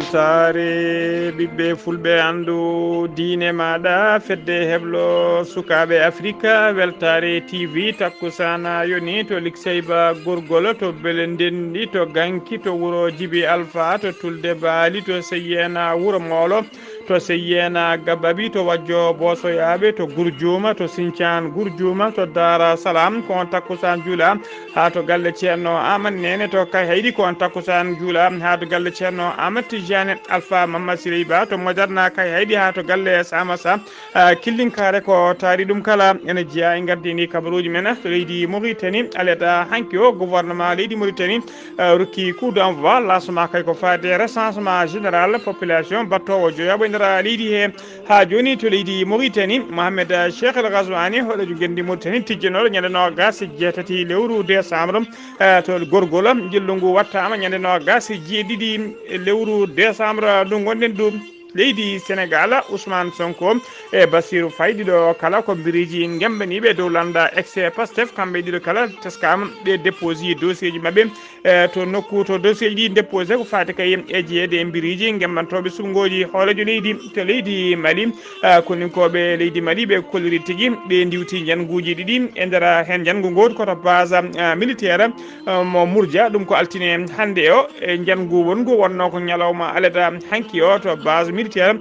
weltare ɓiɓɓe fulɓe andu diine maɗa fedde heblo sukaɓe afrique weltare tv takkusana yoni to likseyba gorgol to beele ndendi to ganki to wuuro djibi alpha to tulde baali to seyyena wuuro moolo to seyyena gabaɓi to wajjo bosoyaɓe to gourdiuma to sinthiane gourdiuma to dara salam ko on takkusan juula ha to galle ceerno amadou nene to kay hayɗi ko on takkusan juula ha to galle ceerno amadou tidiane alpha mamadou sirey ba to moderna kay hayɗi ha to galle samasa killinkare ko taari ɗum kala ene jeeya e gardini kabaruji men to leydi mauritanie aleta hanki o gouvernement leydi mauritanie rokki coup d'envoi lancement kay ko faade recensement général population battowo joyaɓo e nder leydi he ha joni to leydi mauritanie mohamed cheikh el ghazouani hoɗojo gendi mauritanie tijjanoɗo ñande nogas jeetati lewru décembre to gorgol jillu ngu wattama ñande nogas jeeɗiɗi lewru décembre ndu gonɗen ɗum leydi sénégal ousmane sonko e bassirou faye ɗiɗo kala ko biriji gembaniɓe dow landa ex pastef kamɓe ɗiɗo kala teskama ɓe déposé dossier ji mabɓe to nokku to dossier ji ɗi déposé ko fati kay e jeeyede e biriji gembantoɓe sungoji hoolejo leydi to leydi mali koninkoɓe leydi mali ɓe kolliri tigui ɓe diwti janguji ɗiɗi e nder hen jangu goto koto base militaire mo mourdia ɗum ko altine hande o e jangu wongu wonno ko ñalawma aleda hanki o to base militaire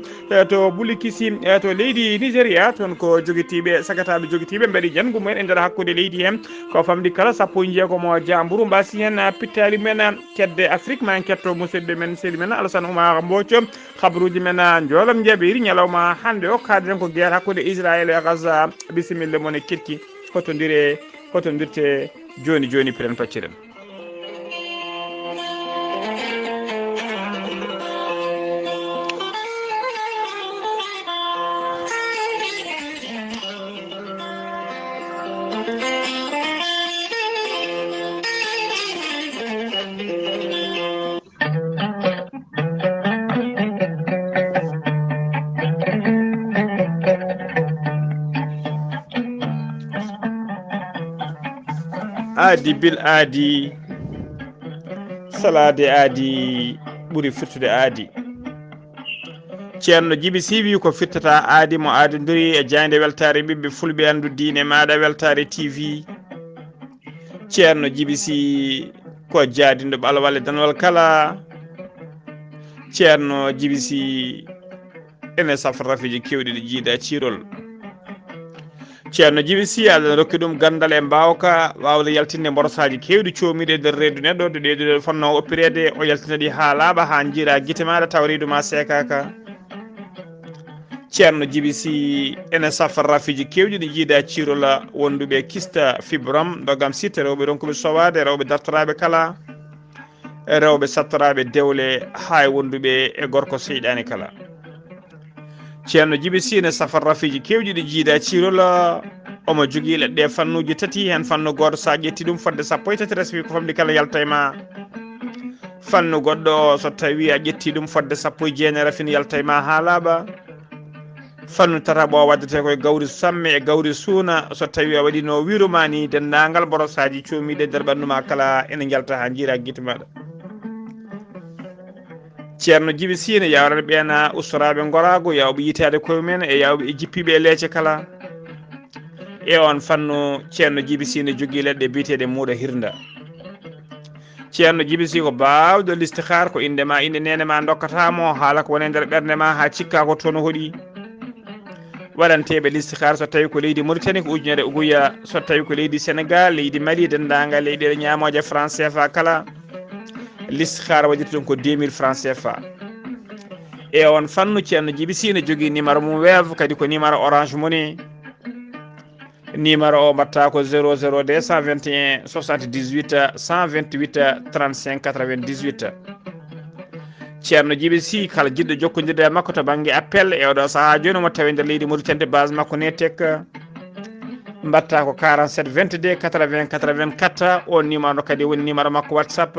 to bulikisi to leydi nigéria toon ko joguitiɓe sagataɓe joguitiɓe mbaɗi jangu mumen e nder hakkude leydi hen ko famdi kala sappo e jeegomo jambourou mbasi hen pittali men kedde afrique ma en ketto musidɓe men sehli men alassane oumar mbocco habaruji men joolam jaɓiri ñalawma hande o kaden ko guerre hakkude israël e gaza bisimilla moon e kirki hotodirte joni joni piren pacciren aadi bil aadi salade aadi ɓuuri firtude aadi ceerno djiby sy wi ko firtata aadi mo aadodiri e jayde weltare ɓiɓɓe fulɓe andu diine maɗa weltare tv ceerno djiby sy ko jaadindo ɓalwal e danwal kala ceerno djiby sy ene safra rafiji kewɗi ɗi jiiɗa cirol ceerno djiby sy aɗa rokki ɗum gandal e mbawka wawde yaltinde mborosaji kewɗi comiɗe e nder reedu neɗɗo to ɗeɗo fonno oppirede o yaltina ɗi ha laaɓa ha jiira guite maɗa taw reedu ma sekaka ceerno djiby sy ene safra rafiji kewɗi ɗi jiiɗa cirola wonduɓe kista fibrom dogam sitte rewɓe ronkuɓe sowade rewɓe dartoraɓe kala rewɓe sattoraɓe dewle ha wonduɓe e gorko seyɗani kala ceerno djiby sy ne safra rafiji kewɗi ɗi jiiɗa cirola omo jogui leɗɗe fannuji tati hen fannu goto sa ƴetti ɗum fodde sappo e tati respi ko famdi kala yalta e ma fannu goɗɗo so tawi a ƴetti ɗum fodde sappo e jeenayi rafine yalta e ma ha laaɓa fannu tataɓo o waddete koye gawri samme e gawri suuna so tawi a waɗi no wiruma ni dendagal borosaji comiɗe nder ɓanduma kala ene jalta ha jiira guite maɗa ceerno djiby sy ne yawrane ɓeena ustoraɓe gorago yawɓe yitade koye mumen e yawɓe jippiɓe e leece kala e on fannu ceerno djiby sy ne jogui leɗɗe biyeteɗe muuɗa hirda ceerno djiby sy ko bawɗo listihar ko indema inde nene ma dokkatamo haala ko wone nder ɓerde ma ha cikka ko toon hooɗi waɗanteɓe listihar so tawi ko leydi mauritanie ko ujunere uguya so tawi ko leydi sénégal leydi mali dendagal leyɗele ñamoje franc CFA kala listihar waɗirta ɗum ko 2000 franc CFA e on fannu ceerno djiby sy ne jogui numéro mum weev kadi ko numéro orange money numéro o mbatta ko 00 221 78 128 35 98 ceerno djiby sy kala jiɗɗo jokkodirde e makko to banggue appel e oɗo saaha joni mo tawi nder leydi mauritanie base makko ne tek mbatta ko 47 22 80 84 on numéro kadi woni numéro makko whatsapp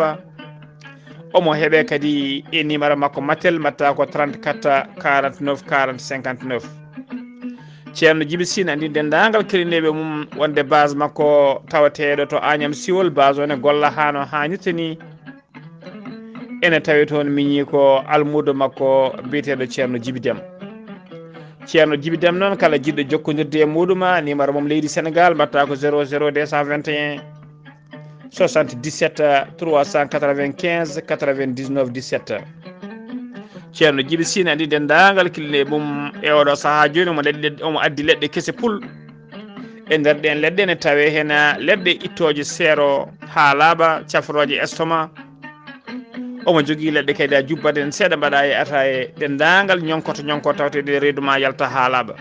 omo heɓe kadi e numéro makko matel mbatta ko 34 49 40 59 ceerno Djiby Sine andi dendagal kelineɓe mum wonde base makko tawateɗo to Agnam Siwol base one golla hano hannirta ni ene tawi toon miñi ko almudo makko biyeteɗo ceerno Djiby Déme ceerno Djiby Déme noon kala jiɗɗo jokkodirde e muɗuma numéro mum leydi Sénégal mbatta ko 00 221 77 395 99 17 ceerno Djiby Sine andi dendagal kille mum e oɗo saaha joni omo addi leɗɗe kese pul e nder ɗen leɗɗe ne tawe hen leɗɗe ittoje seero ha laaɓa cafroje estomac omo jogui leɗɗe kadi a jubbade en seeɗa mbaɗa e ata e dendagal ñonkoto tawtede reedu ma yalta ha laaɓa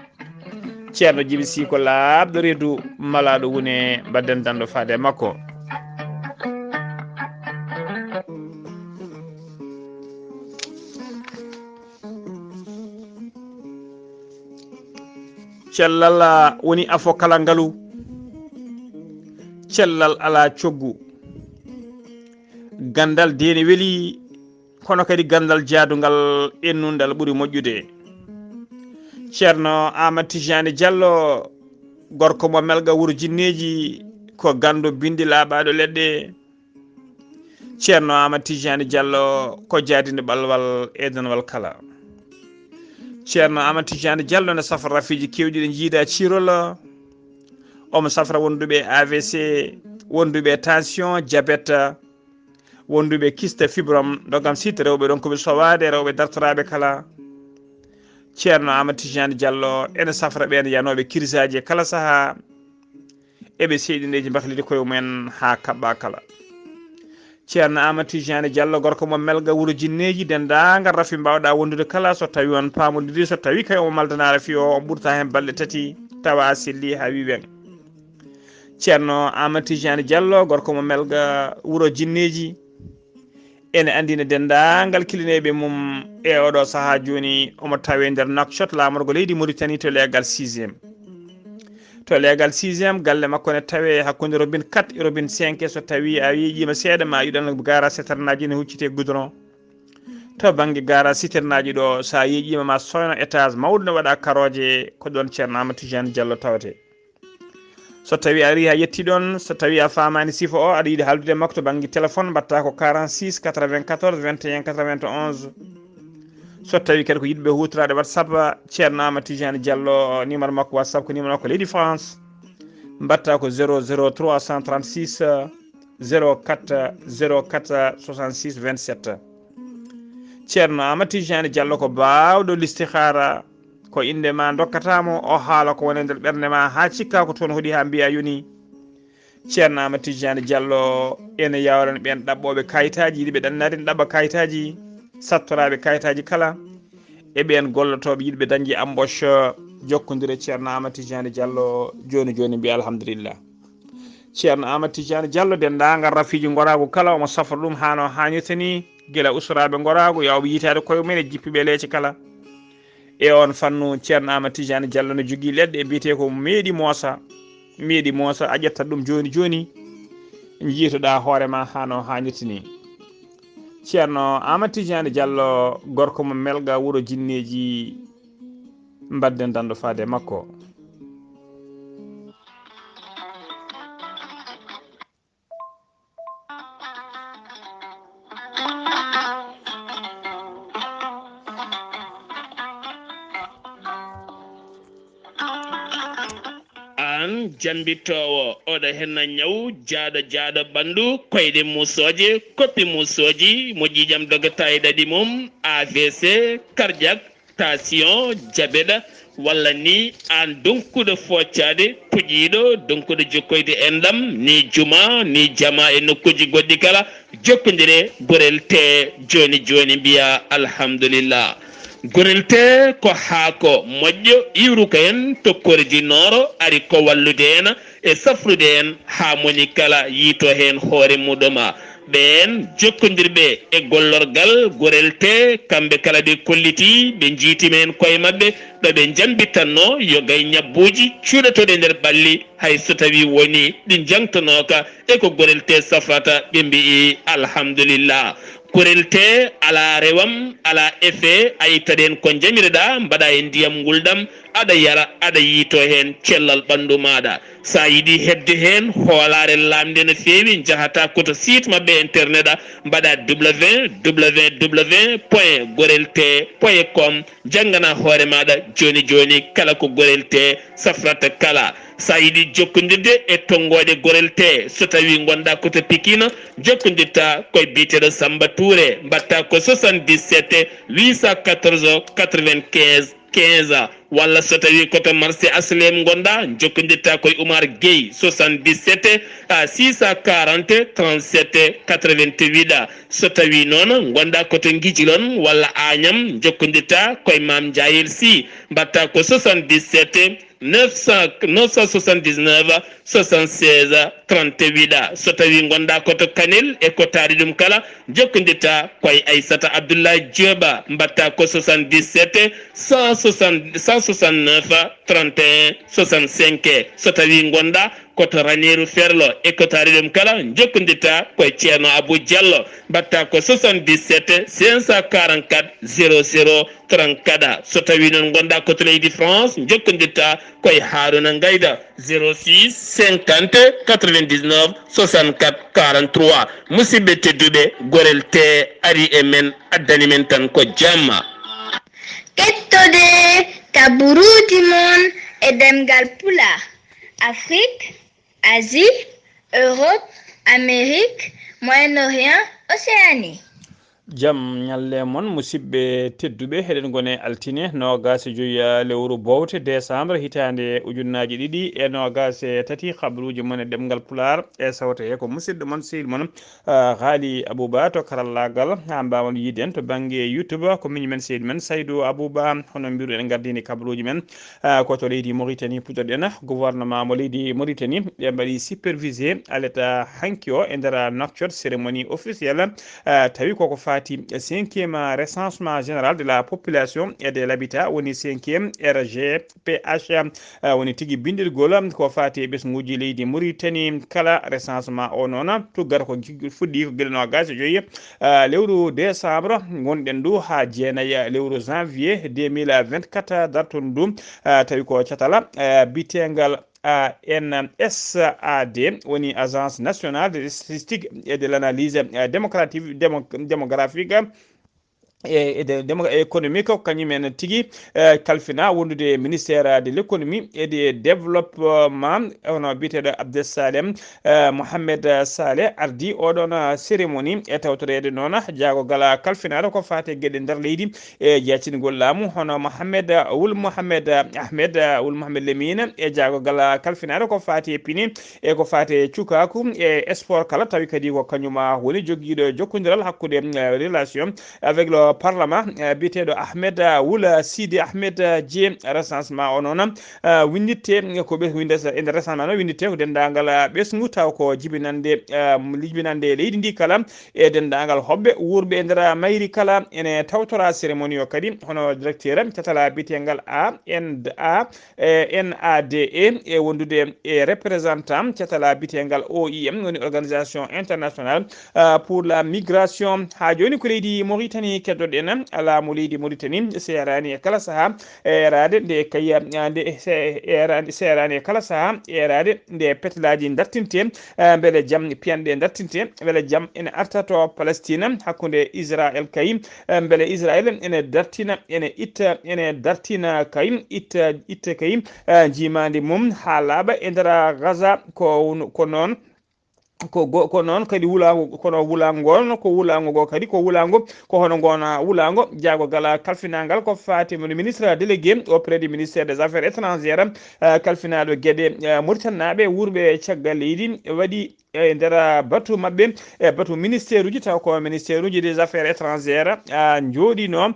ceerno Djiby Sy ko laaɓɗo reedu malaɗo wone mbadden dando faade makko cellal woni afo kala ngalu cellal ala coggu gandal dene weeli kono kadi gandal jaadugal ennundal ɓuuri moƴƴude ceerno Amadou Tidiane Diallo gorko mo melga wuuro jinneji ko gando bindi laaɓaɗo leɗɗe ceerno Amadou Tidiane Diallo ko jaadinde ɓalwal e denwal kala ceerno Amadou Tidiane Diallo ne safra rafiji kewɗi ɗe jiida cirol omo safra wonduɓe AVC wonduɓe tension diabète wonduɓe kyste fibrome dogam site rewɓe ɗon koɓe sowade rewɓe dartoraɓe kala ceerno Amadou Tidiane Diallo ene safra ɓen yanoɓe kirisaji kala saaha eɓe seyɗineji bahlide koye mumen ha kaɓɓa kala ceerno Amadou Tidiane Diallo gorko mo melga wuuro jinneji dendagal rafi mbawɗa wondude kala so tawi on pamodiri so tawi kay omo maldana rafi o ɓurta hen balɗe tati tawa selli ha wiwen ceerno Amadou Tidiane Diallo gorko mo melga wuuro jinneji ene andina dendagal kilineɓe mum e oɗo saaha joni omo tawe nder Nouakchott lamorgo leydi Mauritanie to legal 6e to legal 6e galle makko ne tawe hakkude robine 4 e robine 5 so tawi a yiiƴima seeɗa ma yiɗan gara citernaji ne huccite goudron to banggue gara citernaji ɗo sa yiiƴima ma soyno étage mawɗo ne waɗa karoje ko ɗon ceerno Amadou Tidiane Diallo tawate so tawi a ari ha yetti ɗon so tawi a famani sifa o aɗa yiiɗi haldude makko to banggue téléphone mbatta ko 46 94 21 91 so tawi kadi ko yiɗɓe hutorade WhatsApp ceerno Amadou Tidiane Diallo numéro makko WhatsApp ko numéro makko leydi France mbatta ko 00 336 04 04 66 27 ceerno Amadou Tidiane Diallo ko bawɗo listihara ko inde ma dokkatamo o haala ko woni nder ɓernde ma ha cikka ko toon hoɗi ha mbiya yoni ceerno Amadou Tidiane Diallo ene yawran ɓen ɗaɓɓoɓe kayitaji yiɗiɓe ɗannade ɗaɓɓa kayitaji sattoraɓe kayitaji kala e ɓen gollotoɓe yiɗiɓe dañde embauche jokkodire ceerno Amadou Tidiane Diallo joni mbiya alhamdulillah ceerno Amadou Tidiane Diallo dendagal rafiji gorago kala omo safra ɗum hano hannirta ni guila usuraɓe gorago yawɓe yitade koye mumen e jippiɓe leece kala e on fannu ceerno Amadou Tidiane Diallo ne jogui leɗɗe biyete ko meeɗi moosa a ƴettat ɗum joni jiitoɗa hoorema hano hannirta ni ceerno Amadou Tidiane Diallo gorko mo melga wuuro jinneji mbadden dando faade makko an jambitowo oɗo henna ñaw jaaɗo ɓandu koyɗe musoje koppi musoji moƴƴijam dogata e ɗaɗi mum AVC cardiaque tension diabète walla ni an donkuɗo foccade puƴiɗo donkuɗo jokkoyde endam ni juma ni jama e nokkuji goɗɗi kala jokkodire gorel te joni mbiya alhamdulillah gorel te ko haako moƴƴo iwruka en tokkorji nooro ari ko wallude en e safrude en ha moni kala yiito hen hoore muɗuma ɓen jokkodirɓe e gollorgal gorelte kamɓe kala ɓe kolliti ɓe jiiti men koye mabɓe ɗo ɓe jambittanno yo gay ñabbuji cuuɗatoɗe nder ɓalli hay so tawi woni ɗi jangtonoka e ko gorelte safrata ɓe mbi alhamdulillah gorelte ala rewam ala effet a ittaɗen ko jamireɗa mbaɗa e ndiyam nguldam aɗa yara aɗa yiito hen cellal ɓandu maɗa sa yiiɗi hedde hen hoolare lamde no fewi jahata koto site mabɓe internet a mbaɗa www point gorelte point com janggana hoore maɗa joni joni kala ko gorelte safrata kala sa yiiɗi jokkodirde e tonggode gorelte so tawi gonɗa koto Pikine jokkodirta koye biteɗo Samba Touré mbatta ko 77 814 95 15 walla so tawi koto marché aslem gonɗa jokkodirta koye Oumar Gueye 77 640 37 88 so tawi noon gonɗa koto Guijilon walla Agnam jokkodirta koye Mame Diayel Sy mbatta ko 77 979 76 38 so tawi gonɗa koto Kanel e ko taari ɗum kala jokkodirta koye Aissata Abdoulaye Dioba mbatta ko 77 169 31 65 so tawi gonɗa koto Raneru Ferlo e ko taari ɗum kala jokkodirta koye Ceerno Abou Diallo mbatta ko 77 544 00 34 so tawi noon gonɗa koto leydi France jokkodirta koye Haruna Gayda 06 50 99 64 43 musidɓe tedduɓe gorelte ari e men addani men tan ko jamma kettode kaburuji mon e ɗemngal pulaar Afrique, Asie, Europe, Amérique, Moyen-Orient, Océanie. jam ñalle mon musidɓe tedduɓe heɗen gone altine nogas joyi lewru bowte décembre hitande ujunnaji ɗiɗi e nogas tati habaruji mon e ɗemgal pulaar e sawta he ko musidɗo mon sehil mon Ghalii Abuu Bah to karallagal ha mbawon yiden to banggue YouTube ko miñu men sehil men Saydou Abou Bah hono mbiru en gardini kabaruji men ko to leydi Mauritanie puɗɗoɗen gouvernement mo leydi Mauritanie ɓe mbaɗi supervisé aleta hanki o e nder nocture cérémonie officielle tawi koko fati 5e recensement général de la population et de l'habitat woni 5e RGPH woni tigui bindirgol ko fati ɓesguji leydi Mauritanie kala recensement o noon tuggata ko fuɗɗi ko guila nogas joyi lewru décembre gonɗen du ha jeenayi lewru janvier 2024 darton du tawi ko catala bitengal NSAD woni agence nationale de statistique et de l'analyse démographique et économique kañumen tigui kalfina wondude ministère de l'économie et du développement ono biteɗo Abdesalem Mohamed Saleh ardi oɗon cérémonie e tawtorede noon jaagogal kalfinade ko fate gueɗe nder leydi e jeeyatingol laamu hono Wul Mohamed Ahmed Wul Mohamed Lemine e jaagogal kalfinade ko fate pini e ko fate cukaku e sport kala tawi kadi ko kañuma woni joguiɗo jokkodiral hakkude relation avec le parlement biteɗo Ahmed Wula Sidi Ahmed Dieng recensement o noon winditte ko ɓe windata e nder recensement noon winditte ko dendagal ɓesgu taw ko jibinande leydi ndi kala e dendagal hoɓɓe wurɓe e nder mayri kala ene tawtora cérémonie o kadi hono directeur catala bitegal NADE e wondude e représentant catala bitegal OIM woni organisation internationale pour la migration ha joni ko leydi Mauritanie keddoɗen alamo leydi Mauritanie serani e kala saaha erade nde kayya nde serani e kala saaha erade nde petelaji dartinte beele jaam piyanɗe dartinte beele jaam ene arta to Palestine hakkude Israël kay beele Israël ene dartina ene itta ene dartina kay itta kay jimandi mum ha laaɓa e nder Gaza ko noon ko noon kadi wulago kono wulago ko wulago go kadi ko wulago ko hono gona wulago jaagogal kalfinagal ko fati mon ministre délégué auprès du ministère des affaires étrangères kalfinaɗo gueɗe Mauritanaɓe wurɓe caggal leydi waɗi e nder batu mabɓe e batu ministère uji taw ko ministère uji des affaires étrangères jooɗino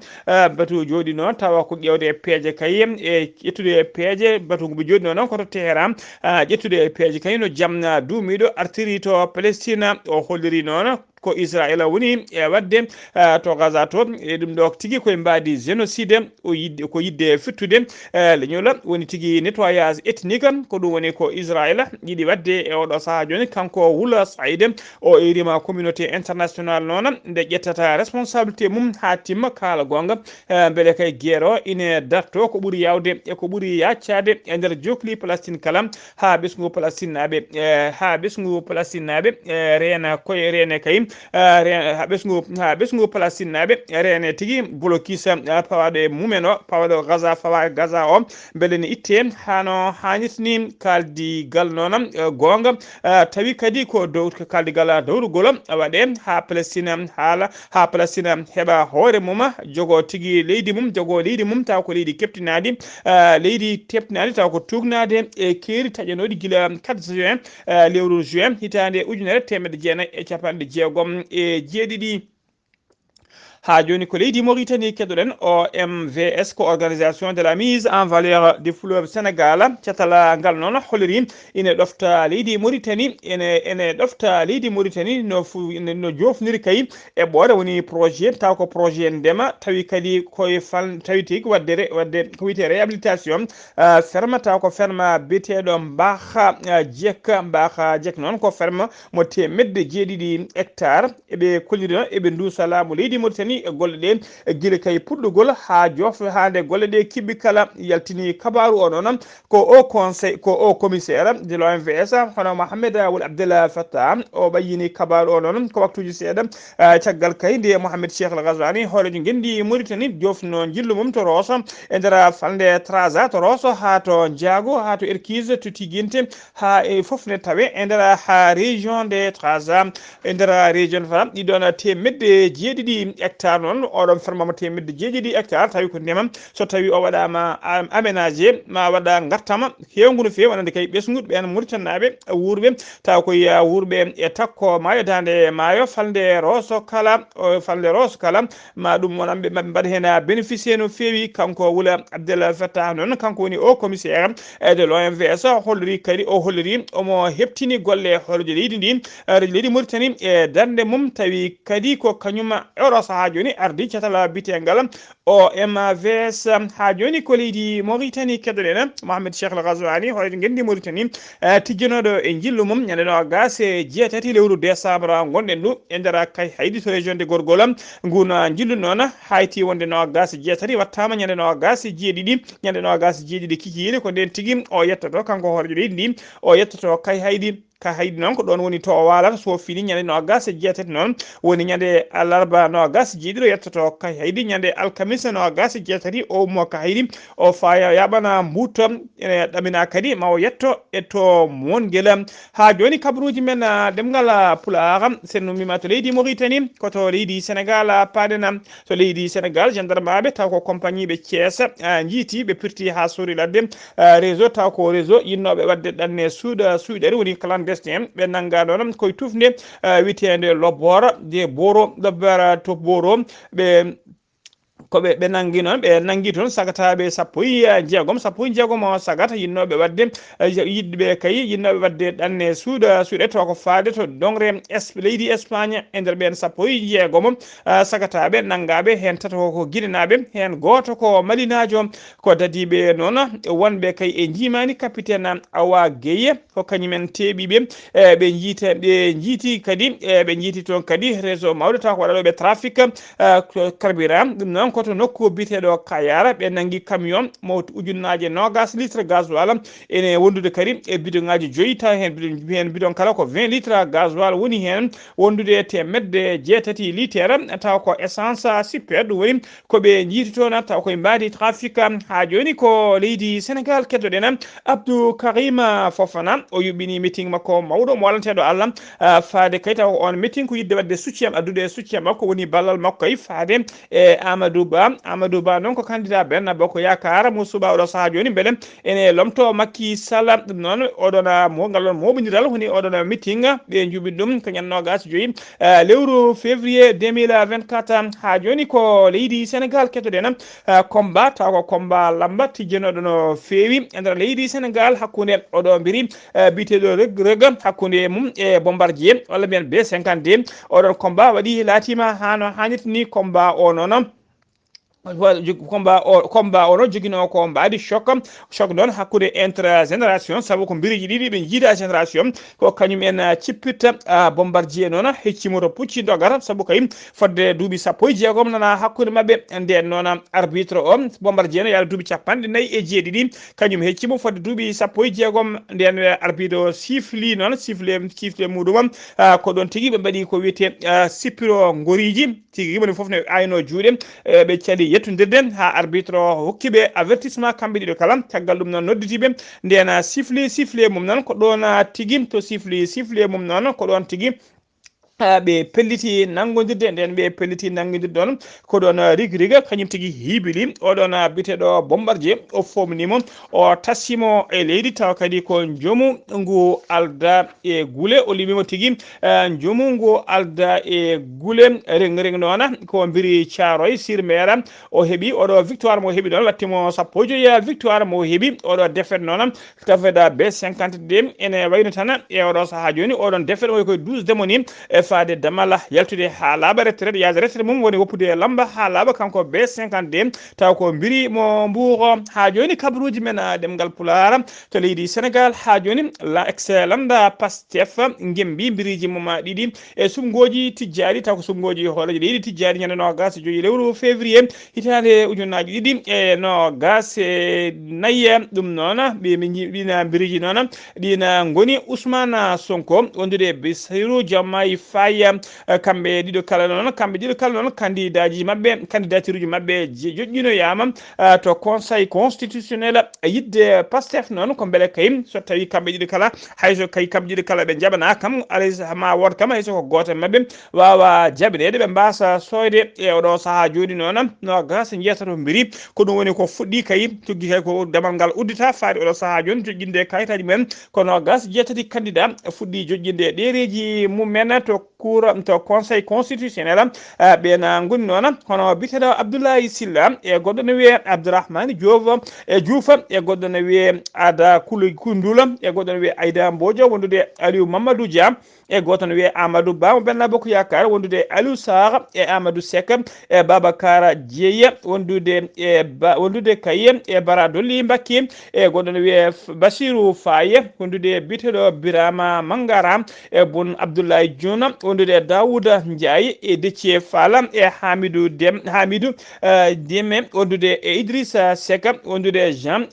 batu jooɗino tawa ko ƴewde peeje kay e ƴettude peeje batu ɓe jooɗino noon koto Téhéran ƴettude peeje kay no jaam duumiɗo artiri to Palestine o holliri noon ko Israel woni e wadde to Gaza to e ɗum ɗo tigi koye mbadi génocide ko yidde fittude leñol woni tigi nettoyage ethnique ko ɗum woni ko Israel yiɗi wadde e oɗo saaha joni kanko Wula Saïd o irima communauté international noon nde ƴettata responsabilité mum ha timma kala gonga beele kay guerre ine darto ko ɓuuri yawde e ko ɓuuri yaccade e nder jokli Palestine kala ha ɓesgu Palestine naɓe reena koye rene kay ha ɓesgu Palestine naɓe rene tigui blocus pawaɗo e mumen o pawaɗo Gaza fawa Gaza o beele ne itte hano hannitni kaldigal noon gonga tawi kadi ko dow kaldigal dowrugol waɗe ha Palestine ha Palestine heɓa hoore mum jogo tigui leydi mum taw ko leydi keptinadi taw ko tugnade e keeri taƴanoɗi gila 4 juin lewru juin hitande ujunere temedde jeenayyi e capanɗe jeegom e jeeɗiɗi ha joni ko leydi Mauritanie keɗoɗen OMVS ko organisation de la mise en valeur du fleuve Sénégal catala ngal noon holiri ine ɗofta leydi Mauritanie ene ɗofta leydi Mauritanie no jofniri kay e ɓoore woni projet taw ko projet ndema tawi kadi koye tawi tigi wadde ko wiyete réhabilitation ferme taw ko ferme biyeteɗo Mbakha Jek noon ko ferme mo temedde jeeɗiɗi hectare eɓe kolliri noon eɓe duusa laamu leydi Mauritanie e golle ɗe guila kay puɗɗugol ha jofo hande golle ɗe kibbi kala yaltini kabaru o noon ko o commissaire de l'OMVS hono Mohamed Ould Abdel Fattah o ɓayyini kabaru o noon ko waktuji seeɗa caggal kay nde Mohamed Cheikh Al Ghazouani hoorejo gendi Mauritanie jofno jillu mum to Rosso e nder falde Trarza to Rosso ha to Diago ha to Erkise to Tiguinte ha e foof ne tawe e nder ha région de Trarza e nder région fam ɗiɗon temedde jeeɗiɗi hectare noon oɗon fermama temedde jeeɗiɗi hectare tawi ko ndema so tawi o waɗama aménagé ma waɗa gartama hewgu no fewi wonande kay ɓesgu ɓen Mauritanaɓe wurɓe taw koye wurɓe e takko maayo dande maayo falde Rosso kala ma ɗum wonanɓe maɓe mbaɗa hen bénéficié no fewi kanko Wula Abdel Fattah noon kanko woni o commissaire de l'OMVS holliri omo heptini golle horejo leydi ndi leydi Mauritanie e darde mum tawi kadi ko kañuma oɗo saaha joni ardi catala bitengal OMVS ha joni ko leydi Mauritanie keɗoɗen Mohamed Cheikh Al Ghazouani horejo gendi Mauritanie tijjanoɗo e jillu mum ñande no gas e jeetati lewru décembre gonɗen ɗu e nder kay haydi to région de Gorgol nguna jillu noon hayti wonde no gas jeetati wattama ñande no gas jeeɗiɗi kikiyiɗe ko nden tigui o yettoto kanko horejo leydi ndi o yettoto kay haydi noon ko ɗon woni to o walata so fini ñande no gas jeetati noon woni ñande alarba no gas jeeɗiɗo yettoto kay haydi ñande alkamisa no gas jeetati o ummo ka haydi o faya yaɓana mbutto ene ɗamina kadi ma o yetto e to monguel ha joni kabaruji men ɗemngal pulaar sen ummima to leydi Mauritanie koto leydi Sénégal paɗen to leydi Sénégal gendarme taw ko compagnie ɓe Thiès jiiti ɓe pirti ha sori ladde réseau taw ko réseau yinnoɓe wadde ɗanne suuɗere woni clandestin ɓe nanga ɗon koye tufde witende lobbora de boro lobbara to boro ɓe koɓe nangi noon ɓe nangi toon sagataɓe sappo e jeegom o sagata yinnoɓe wadde yidɓe kay yinnoɓe wadde ɗanne suuɗe to ko faade to dongre leydi Espagne e nder ɓen sappo e jeegom sagataɓe nangaɓe hen tato ko guinenaɓe hen goto ko malinajo ko dadiɓe noon wonɓe kay e jimani capitaine Awa Gueye ko kañumen teeɓiɓe ɓe jiiti kadi ɓe jiiti toon kadi réseau mawɗo taw ko waɗaɗoɓe trafic carburant ɗum noon koto nokku biteɗo Kayara ɓe nangi camion mo ujunnaje 20 litre gasoil ene wondude kadi e bidon ngaji 5 taw hen bidon kala ko 20 litre gasoil woni hen wondude temedde 6 litre taw ko essence super ɗum woni koɓe jiiti toon taw koye mbadi trafic ha joni ko leydi Sénégal keddoɗen Abdou Karim Fofana o yuɓɓini meeting makko mawɗo mo walanteɗo Allah faade kay taw on meeting ko yidde wadde soutien addude soutien makko woni ballal makko kay faade e Amadou Amadou Ba non ko candidat Benno Bokk Yaakaar mo suba oɗo saha joni beele ene lomto Macky Sall ɗum noon oɗon mo ngal ɗon moɓodiral woni oɗon meeting ɓe juɓi ɗum ko ñande 25 lewru février 2024 ha joni ko leydi Sénégal kettoɗen combat taw ko combat lamba tijjenoɗo no feewi e nder leydi Sénégal hakkude oɗo mbiri biteɗo reg hakkude mum e Bombardier walla mbiyen B52 oɗon combat waɗi laatima hano hannirta ni combat o noon combat ono jogino ko mbaadi choc noon hakkude intergénération sabu ko mbiriji ɗiɗi ɓe jiida génération ko kañum en cippirta Bombardier noon heccimoto pucci dogata sabu kayim fodde duuɓi 16 nana hakkude mabɓe nden noon arbitre o Bombardier no yaada duuɓi 49 kañum heccimo fodde duuɓi 16 nden arbitre o sifli noon sifle muɗum ko ɗon tigui ɓe mbaɗi ko wiyete sippiro goriji tigui woni foof ne ayno juuɗe ɓe cali yettodirden ha arbitre o hokkiɓe avertissement kamɓe ɗiɗo kala caggal ɗum noon nodditiɓe nden siffle mum noon ko ɗon tigui to siffle mum noon ko ɗon tigui ɓe pelliti nangodirde nden ɓe pelliti nangodirde ɗon ko ɗon riga kañum tigui hiibili oɗon biteɗo Bombardier o fomnimo o tassimo e leydi taw kadi ko joomu ngu alda e guule o limimo tigui joomu ngu alda e guule reng noon ko mbiri Thiaroye sur Mer o heeɓi oɗo victoire mo heeɓi ɗon wattimo 15 victoire mo heeɓi oɗo défaite noon tafeda B52 ene wayno tan e oɗo saaha joni oɗon défaite o koye 12 demoni faade damala yaltude ha laaɓa retraite yaade retraite mum woni woppude lamba ha laaɓa kanko B52 taw ko mbiri mo mbuuro ha joni kabaruji men ɗemngal pulaar to leydi Sénégal ha joni la excellent Pastef gembi mbiriji mum ɗiɗi e sumgoji tijjari taw ko sumgoji hooleji leydi tijjari ñande 25 lewru février hitande ujunnaji ɗiɗi e 24 ɗum noon ɗina mbiriji noon ɗina goni Ousmane Sonko wondude Bassirou Diomaye Faye kamɓe ɗiɗo kala noon candidaji mabɓe candidature uji mabɓe joƴƴinoyama to conseil constitutionnel yidde Pastef noon ko beele kayim so tawi kamɓe ɗiɗo kala hayso kay kamɓe ɗiɗo kala ɓe jaɓana kam alay ma wod kam hayso ko goto mabɓe wawa jaɓinede ɓe mbasa soyde e oɗo saaha joni noon no gasa jeetato mbiri ko ɗum woni ko fuɗɗi kay tugui kay ko damal ngal uddita faade oɗo saaha joni joƴƴinde kayitaji men kono gas jeetati candidat fuɗɗi joƴƴinde ɗereji mumen to conseil constitutionnel ɓena goni noon hono biteɗo Abdoulaye Sylla e goɗɗo ne wiye Abdourahmane Diouf e goɗɗo ne wiye Ada Koundoula e goɗɗo ne wiye Aïda Mbodjo wondude Aliou Mamadou Dia e goto ne wiye Amadou Ba mo Benno Bokk Yaakaar wondude Aliou Sarr e Amadou Seck e Babacar Dieye wondude Kaye e Bara Dolly Mbacké e goɗɗo ne wiye Bassirou Faye wondude biteɗo Birama Mangara e Boun Abdoulaye Dione wondude Daouda Ndiaye e Déthié Fall e Hamidou Deme wondude e Idrissa Seck wondude Jean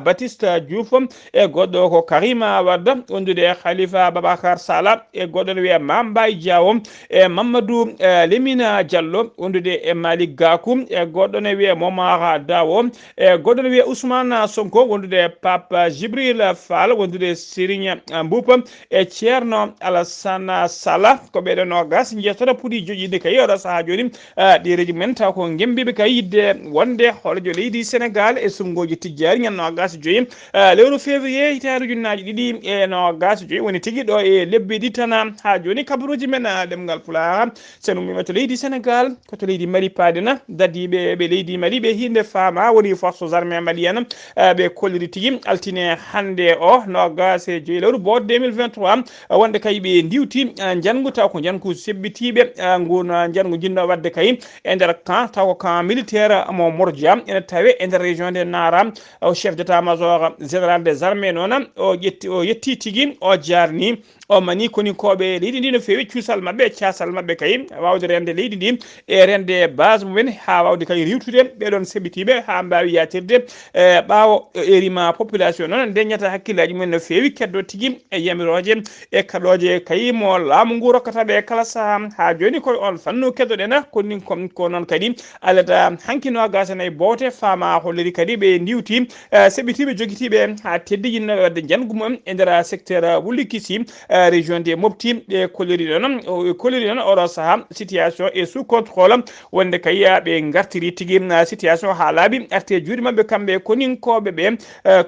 Baptiste Diouf e goɗɗo ko Karima Wade wondude Khalifa Babacar Sala e goɗɗo ne wiye Mambay Diawo e Mamadou Lemina Diallo wondude e Malick Gakou e goɗɗo ne wiye Momar Dawo e goɗɗo ne wiye Ousmane Sonko wondude Pape Djibril Fall wondude Serigne Mboup e Thierno Alassane Sala ko ɓeɗo nogas jeetoto puɗi joƴƴinde kay oɗo saaha joni ɗereji men taw ko gembiɓe kay yidde wonde hoɗojo leydi Sénégal e sumgoji tijjari ñande nogas joyi lewru février hitande ujunnaji ɗiɗi e nogas joyi woni tigui ɗo e lebbi ɗi tan ha joni kabaruji men ɗemngal pulaar sen ummima to leydi Sénégal koto leydi Mali paadena dadiɓe ɓe leydi Mali ɓe hinde fama woni forces armées malienne ɓe kolliri tigui altine hande o nogas e joyi lewru bo 2023 wonde kay ɓe diwti jangu taw ko jangu sebbitiɓe gona jangu jinno wadde kay e nder camp taw ko camp militaire mo Mordia ene tawe e nder région de Nara o chef d'état major général des armées noon o yetti tigui o jarni o mani koni koɓe leydi ndi no fewi cuusal mabɓe e casal mabɓe kay wawde rende leydi ndi e rende base mumen ha wawde kay riwtude ɓeɗon seɓitiɓe ha mbawi yatirde ɓawo érima population noon deñata hakkillaji mumen no fewi keddo tigui e yamiroje e kaɗoje kay mo laamu ngu rokkataɓe kala saaha ha joni koye on fannu keddoɗen koni ko noon kadi alata hankino gasanayi bowte fama holleri kadi ɓe diwti seɓitiɓe joguitiɓe ha teddijinno wadde jangu mumen e nder secteur Wulikisi région de Mopti ɓe kolliri noon oɗo saaha situation est sous contrôle wonde kayya ɓe gartiri tigui situation ha laaɓi arte juuɗe mabɓe kamɓe koninkoɓe ɓe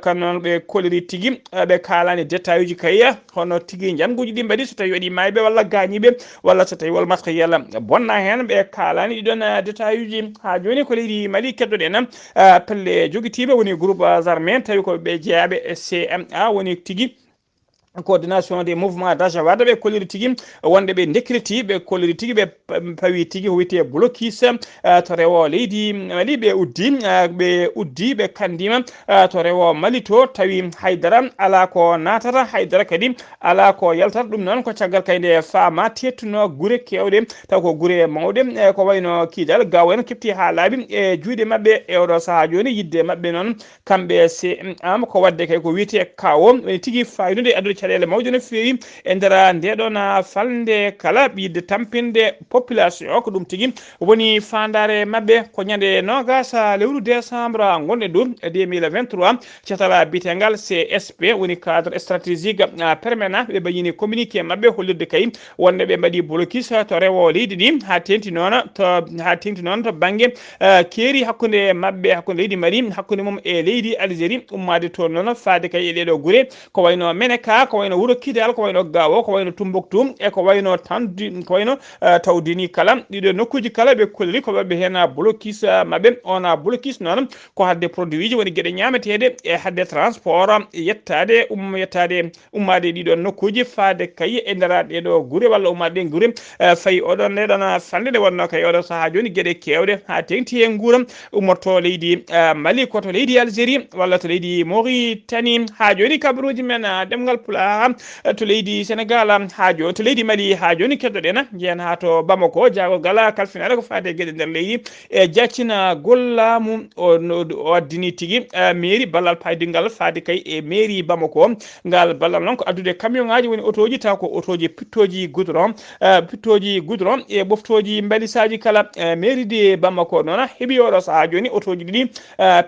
kanon ɓe kolliri tigui ɓe kalani détail uji kayya hono tigui janguji ɗi mbaɗi so tawi waɗi mayɓe walla gañiɓe walla so tawi wol matériel bonna hen ɓe kalani ɗiɗon détail uji ha joni ko leydi Mali keddoɗen pelle joguitiɓe woni groupe armé tawi ko ɓe jeeyaɓe CMA woni tigui coordination des mouvements d'Ajawad ɓe kolliri tigui wonde ɓe décréti ɓe kolliri tigui ɓe pawi tigui ko wiyete blocus to rewo leydi Mali ɓe uddi ɓe kandima to rewo Mali to tawi haydara ala ko natata haydara kadi ala ko yaltata ɗum noon ko caggal kayde fama tettuno guure kewɗe taw ko guure mawɗe ko wayno Kidal gaw en kefti ha laaɓi e juuɗe mabɓe e oɗo saaha joni yidde mabɓe noon kamɓe CMA ko wadde kay ko wiyete kawo woni tigui faynude adude caɗele mawde no fewi e nder ndeɗon falde kala ɓiide tampinde population ko ɗum tigui woni fandare mabɓe ko ñande nogas lewru décembre gonɗe ɗum 2023 cetala bitengal CSP woni cadre stratégique permanent ɓe bayini communiqué mabɓe hollirde kay wonde ɓe mbaɗi blocus to rewo leydi ɗi ha tengti noon to banggue keeri hakkude mabɓe hakkude leydi Mali hakkude mum e leydi Algérie ummade toon noon faade kay e ɗeɗo guure ko wayno Menaka ko wayno Wuro Kidal ko wayno Gawo ko wayno Tumbuktu e ko wayno Tawdini kala ɗiɗo nokkuji kala ɓe kolliri ko ɓe hen blocus mabɓe on blocus noon ko hadde produit ji woni gueɗe ñametede e hadde transport yettade ummade ɗiɗo nokkuji faade kay e nder ɗeɗo guure walla ummade ɗen guure fayi oɗon ndeɗon fande nde wonno kay oɗo saaha joni gueɗe kewɗe ha tengti hen guura ummoto leydi Mali ko to leydi Algérie walla to leydi Mauritanie ha joni kabaruji men ɗemngal pulaar to leydi Sénégal ha joni to leydi Mali ha joni keddoɗen jeeyan ha to Bamako jaagogal kalfinare ko faade gueɗe nder leydi e jaccina gollamu o addini tigui mairie ballal paydingal faade kay e mairie Bamako ngal ballal noon ko addude camion ngaji woni autoji taw ko autoji pittoji goudron e ɓoftoji mbalisaji kala mairie de Bamako noon heeɓi oɗo saaha joni autoji ɗiɗi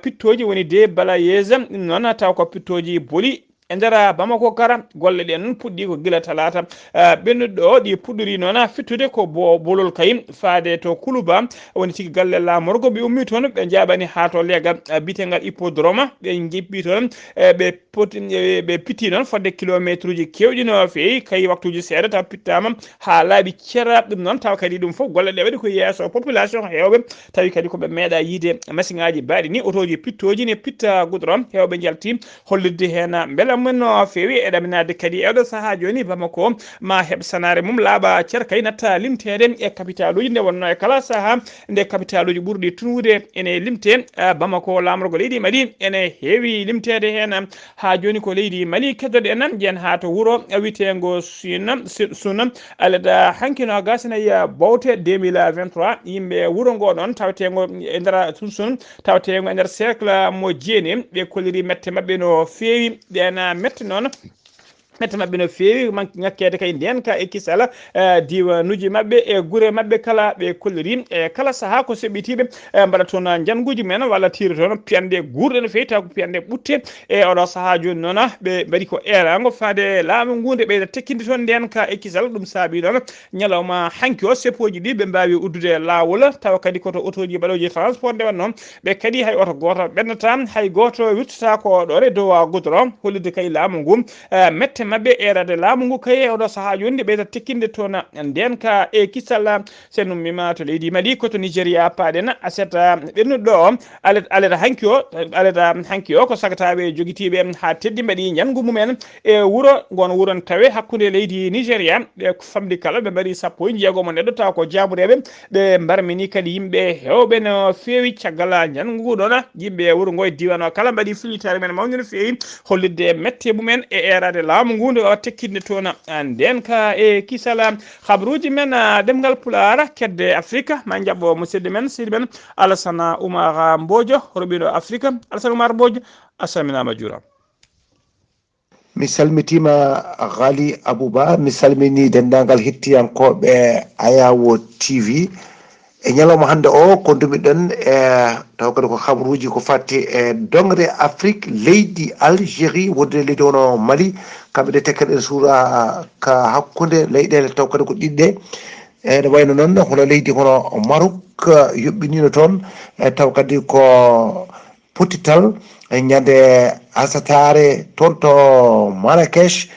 pittoji woni de balayage noon taw ko pittoji booli e nder Bamako kara golle ɗe noon puɗɗi ko gila talata ɓennuɗo ɗi puɗɗori noon fittude ko bolol kay faade to Kuluba woni tigui galle lamorgo ɓe ummi toon ɓe jaɓani ha to leegal bitegal hippodrome ɓe jibbi toon ɓe pitti noon fodde kilométre uji kewɗi no fewi kay waktuji seeɗa taw pittama ha laaɓi ceera ɗum noon taw kadi ɗum foof golle ɗe waɗi ko yesso population hewɓe tawi kadi koɓe meeɗa yiide machine ngaji mbaɗi ni autoji pittoji ne pitta goudron hewɓe jalti hollirde hen beela mum no fewi e ɗaminade kadi eɗo saaha joni Bamako ma heɓ sanare mum laaɓa ceer kay natta limtede e capital uji nde wonno e kala saaha nde capital uji ɓurɗi tunwude ene limte Bamako lamorgo leydi Mali ene heewi limtede hen ha joni ko leydi Mali keddoɗe en jen ha to wuuro witego Suna alada hankino gasinayi bowte 2023 yimɓe wuuro ngo ɗon tawetego e nder Sun tawetego e nder cercle mo jeeni ɓe kolliri mette mabɓe no fewi ɓen mette noon mette mabɓe no fewi ngakkede kay nden ka e kisala diwanuji mabɓe e guure mabɓe kala ɓe kolliri e kala saaha ko seɓɓitiɓe mbaɗa toon janguji men walla tiri toon piyande gurɗe no fewi taw ko piyande ɓutte e oɗo saaha joni noon ɓe mbaɗi ko erago faade laamu ngu nde ɓeyda tekkinde toon nden ka e kisal ɗum saabi noon ñalawma hanki o sepoji ɗi ɓe mbawi uddude lawol tawa kadi koto autoji mbaɗoji transport nde wannoon ɓe kadi hay oto goto ɓennata hay goto wirtata ko ɗore dow goudron hollide kay laamu ngu mette mabɓe erade laamu ngu kay oɗo saaha joni ɓeyda tekkinde toon nden ka e kisal sen ummima to leydi Mali koto Nigéria paɗen aseta ɓennuɗo o aleta hanki o ko sagataɓe joguitiɓe ha teddi mbaɗi jangu mumen e wuuro gon wuuron tawe hakkude leydi Nigéria ɓe famɗi kala ɓe mbaɗi sappo e jeegomo neɗɗo taw ko jabureɓe ɓe mbarmini kadi yimɓe hewɓe no fewi caggal jangu ɗon yimɓe wuuro ngo e diwan o kala mbaɗi filitare men mawde no fewi hollidde mette mumen e erade laamu ngu nde o tekkinde toon nden ka e kisala habaruji men ɗemngal pulaar kedde Afrique ma jaɓɓo musidɗo men seydi men Alassane Oumar Mbodjo roɓiɗo Afrique Alassane Oumar Mbodjo a salminama juurama. mi salmitima Ghalii Abuu Bah mi salmini dendagal hettiyankoɓe Ayawo TV e ñalawma hannde o ko ndumiɗen taw kadi ko habaruji ko fatti e dongre Afrique leydi Algérie wonde leydi hono Mali kamɓe de tekkaɗen suura ka hakkude leyɗele taw kadi ko ɗiɗɗe ene wayno noon hono leydi hono Maroc yoɓɓinino toon taw kadi ko Kumpital ñande asatare toon to Marrakech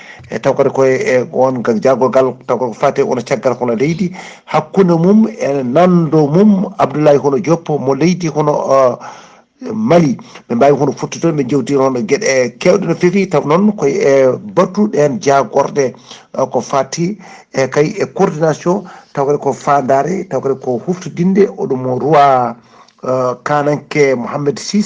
taw kadi koye on jagol ngal taw ko fate ono caggal hono leydi hakkude mum e nando mum Abdoulaye hono Diop mo leydi hono Mali ɓe mbawi hono fottude ɓe jewtiri hono gueɗe kewɗe no feewi taw noon koye battuɗen jagorɗe ko fati e kay e coordination taw kadi ko fandare taw kadi ko huftodinde oɗum roi kananke Mohammed VI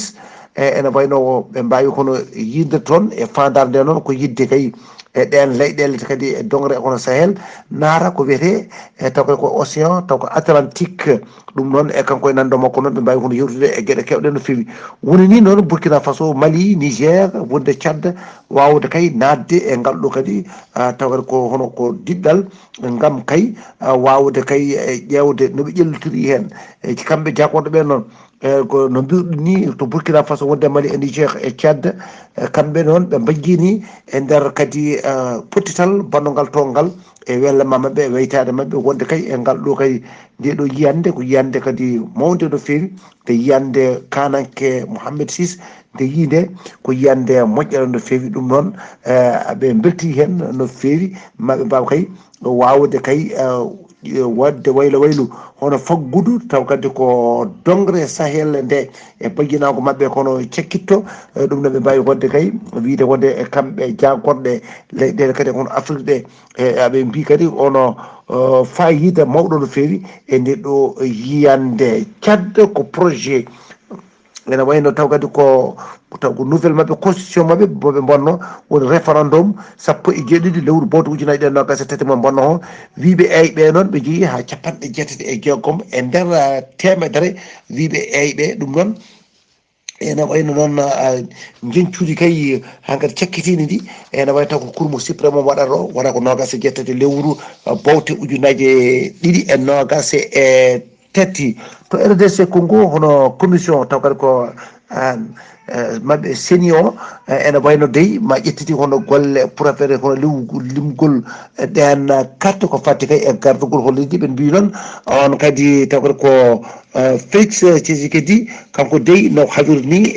ene wayno ɓe mbawi hono yidde toon e fandare nde noon ko yidde kay e ɗen leyɗele kadi e dongre hono Sahel naara ko wiyete taw kadi ko océan taw ko Atlantique ɗum noon e kanko e nando makko noon ɓe mbawi hono yewtude e gueɗe kewɗe no fewi woni ni noon Burkina Faso Mali Niger wonde Tchad wawde kay nadde e ngal ɗo kadi taw kadi ko hono ko diɗɗal ngam kay wawde kay ƴewde noɓe ƴellitiri hen kamɓe jakorɗo ɓe noon ko no mbiruɗum ni to Burkina Faso wonde Mali e Niger e Tchad kamɓe noon ɓe mbajjini e nder kadi pottital bannogal tongal e wellema mabɓe e weytade mabɓe wonde kay e ngal ɗo kay nde ɗo yiyande ko yiyande kadi mawde no fewi nde yiyande kananke Mohammed VI nde yinde ko yiyande moƴƴere no fewi ɗum noon ɓe belti hen no fewi maɓe mbawa kay wawde kay wadde waylo waylo hono faggudu taw kadi ko dongre Sahel nde e bajjinago mabɓe kono cekkitto ɗum noon ɓe mbawi wadde kay wiide wonde e kamɓe jagorɗe leyɗele kadi hono Afrique ɗe aɓe mbi kadi ono fayida mawɗo no fewi e nde ɗo yiyande Tchad ko projet ene wayno taw kadi ko taw ko nouvelle mabɓe constitution mabɓe boɓe bonno woni référendum 17 lewru bowte ujunnaje ɗe nogas e tati mo bonno o wiɓe eyɓe noon ɓe jeeyi ha jeetati e nder temedere wiɓe eyɓe ɗum noon ene wayno noon jencudi kay hankkadi cakkitini ndi ene way taw ko kurmo suprême o waɗata o waɗa ko nogas e jeetati lewru bowte ujunnaje ɗiɗi e nogas e tati to RDC Congo hono commission taw kadi ko mabɓe seni o ene wayno dey ma ƴettiti hono golle pour affaire hono limgol ɗen carte ko fatti kay e gardugol hono leydi ɓe mbi noon on kadi taw kadi ko Félix Tshisekedi kanko dey no haaliri ni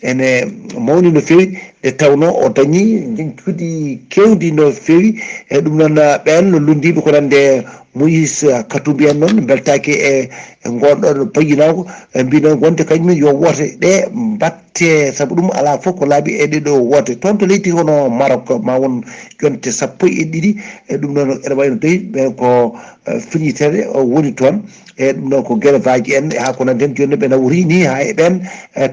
ene mawni no fewi nde tawno o dañi jencudi kewdi no fewi e ɗum noon ɓen no lundiɓe ko nande Moïse Katumbi en noon beltaki e gonɗon bayinago mbi noon wonde kañumen yo woote ɗe mbatte saabu ɗum ala fof ko laaɓi e ɗeɗo woote toon to leydi hono Maroc ma won ƴonte 12 e ɗum noon ene wayno dey ɓen ko finitere woni toon e ɗum noon ko guelevaji en ha ko nanden joni ɓe nawri ni ha e ɓen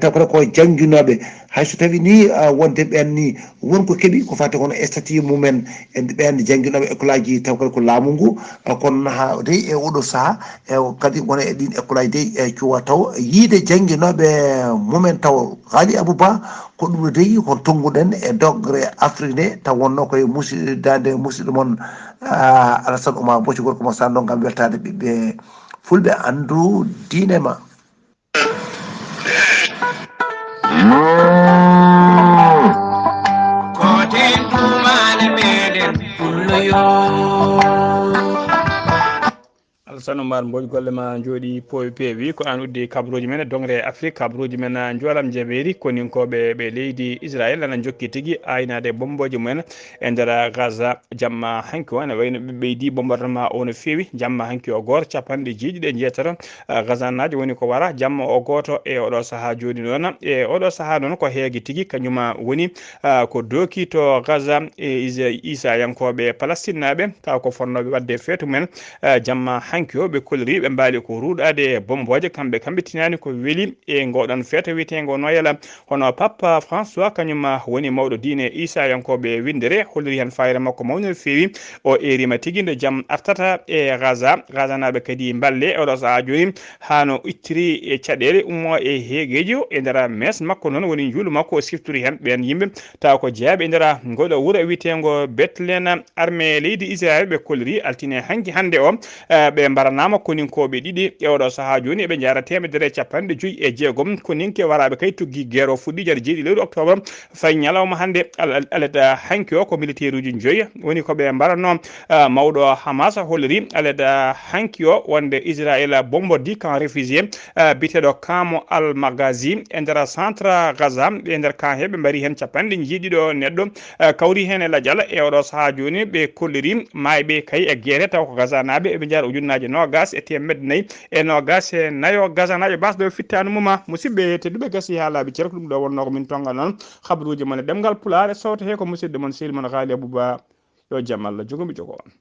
taw kono ko jangguinoɓe hayso tawi ni wonde ɓen ni wonko keeɓi ko fate hono statut mumen e ɓen jangguinoɓe école aji taw kadi ko laamu ngu kono ha dey e oɗo saaha e kadi wona e ɗin école aji dey e cuwa taw yiide jangguinoɓe mumen taw Ghalii Abuu Bah ko ɗum no dey ko tonguɗen e dogre Afrique nde taw wonno koye musidade musidɗo moon Alassane Oumar Bocci gorko mo sanno gam weltade ɓiɓɓe fulɓe andu diine ma Alassane Oumar Mbodj golle ma jooɗi powi peewi ko an uddi kabaruji men e dongre Afrique kabaruji men joolam jeeɓeri koninkoɓe ɓe leydi Israël ana jokki tigui aynade bomboje mumen e nder Gaza jamma hanki o ene wayno ɓe ɓeydi bombardement o no fewi jamma hanki o goto capanɗe jeeɗiɗi e jeetato Gaza najo woni ko wara jamma o goto e oɗo saaha joni noon e oɗo saaha noon ko heegue tigui kañuma woni ko dooki to Gaza e Isayankoɓe Palestine naɓe taw ko fonnoɓe wadde feetu men jamma hanki o ɓe kolori ɓe mbaali ko ruɗade bomboje kamɓe tinani ko weeli e ngoɗon feeto wiyetego Noël hono Papa François kañum woni mawɗo diine Isayankoɓe windere holliri hen fayre makko mawni no fewi o erima tigui nde jaam artata e Gaza naɓe kadi balle oɗo saaha joni hano ittiri e caɗele ummo e heegueji e nder mes makko noon woni juulo makko o siftori hen ɓen yimɓe taw ko jeeyaɓe e nder ngoɗo wuuro wiyetego Bethléem armée leydi Israël ɓe kolori altine hanki hande o ɓe mbaranama koninkoɓe ɗiɗi ƴewɗo saaha joni eɓe jara 150 koninke waraɓe kay tuggi guerre fuɗɗi jare 7 lewru octobre fay ñalawma hande aleda hanki o ko militaire uji 5 woni koɓe mbaranno mawɗo Hamas holliri aleda hanki o wonde Israël bombodi camp réfugié biteɗo kamo al magazi e nder centre Gaza e nder camp heɓe mbari hen 50 neɗɗo kawri hen e ladial e oɗo saaha joni ɓe kolliri mayɓe kay e guerre taw ko Gaza naɓe eɓe jara ujunnaje 24 Gaza naɓe basɗo fittanu muma musidɓe tedduɓe gasi ha laaɓi ceerko ɗum ɗo wonno ko min tonga noon habaruji mon e ɗemgal pulaar e sawta he ko musidɗo mon sehil mon Ghalii Abuu Bah yo jaam Allah jogomi jogo on.